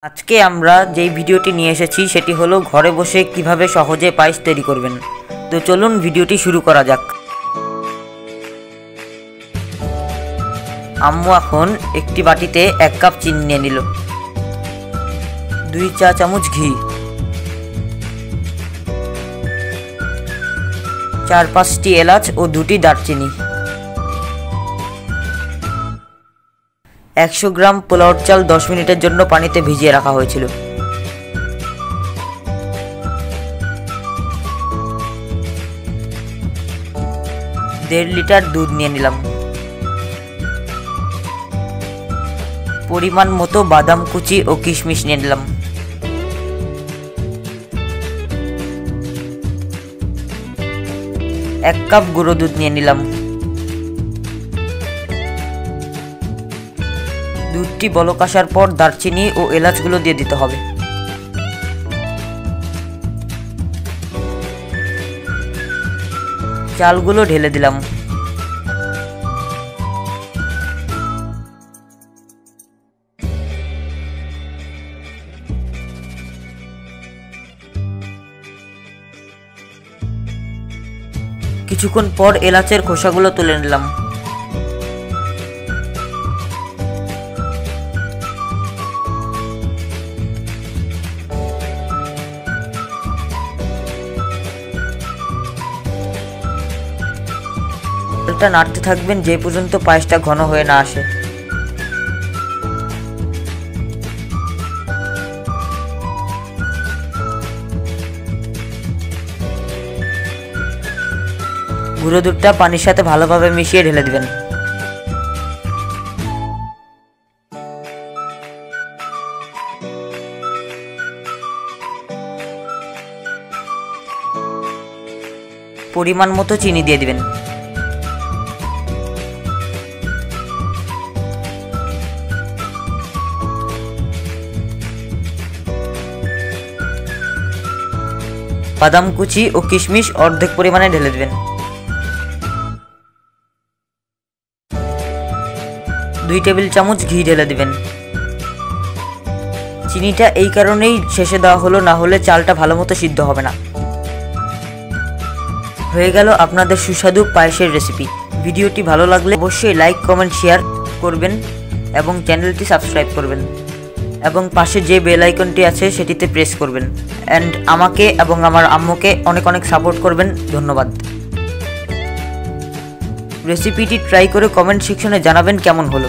আজকে আমরা যেই ভিডিওটি নিয়ে এসেছি সেটি হলো ঘরে বসে কিভাবে সহজে পায়েস তৈরি করবেন। তো চলুন ভিডিওটি শুরু করা যাক। আম্মু এখন একটি বাটিতে 1 কাপ চিনি নিয়ে নিল, 2 চা চামচ ঘি, 4-5টি এলাচ ও 2টি দারচিনি, 100 গ্রাম পোলাওর চাল 10 মিনিটের জন্য পানিতে ভিজিয়ে রাখা হয়েছিল। দেড় লিটার দুধ নিয়ে নিলাম। পরিমাণ মতো বাদাম কুচি ও কিশমিশ নিয়ে নিলাম। এক কাপ গুঁড়ো দুধ নিয়ে নিলাম। দুধটি বলক আসার পর দারচিনি ও এলাচগুলো দিয়ে দিতে হবে। চালগুলো ঢেলে দিলাম। কিছুক্ষণ পর এলাচের খোসাগুলো তুলে নিলাম। চালটা নাড়তে থাকবেন যে পর্যন্ত পায়েসটা ঘন হয়ে না আসে। গুঁড়ো দুধটা পানির সাথে ভালোভাবে মিশিয়ে ঢেলে দিবেন। পরিমাণ মতো চিনি দিয়ে দিবেন। বাদাম কুচি ও কিশমিশ অর্ধেক পরিমাণে ঢেলে দিবেন। 2 টেবিল চামচ ঘি ঢেলে দিবেন। চিনিটা এই কারণেই শেষে দেওয়া হলো, না হলে চালটা ভালো মতো সিদ্ধ হবে না। হয়ে গেল আপনাদের সুস্বাদু পায়েসের রেসিপি। ভিডিওটি ভালো লাগলে অবশ্যই লাইক, কমেন্ট, শেয়ার করবেন এবং চ্যানেলটি সাবস্ক্রাইব করবেন এবং পাশে যে বেল আইকনটি আছে সেটিতে প্রেস করবেন। অ্যান্ড আমাকে এবং আমার আম্মুকে অনেক অনেক সাপোর্ট করবেন। ধন্যবাদ। রেসিপিটি ট্রাই করে কমেন্ট সেকশনে জানাবেন কেমন হলো।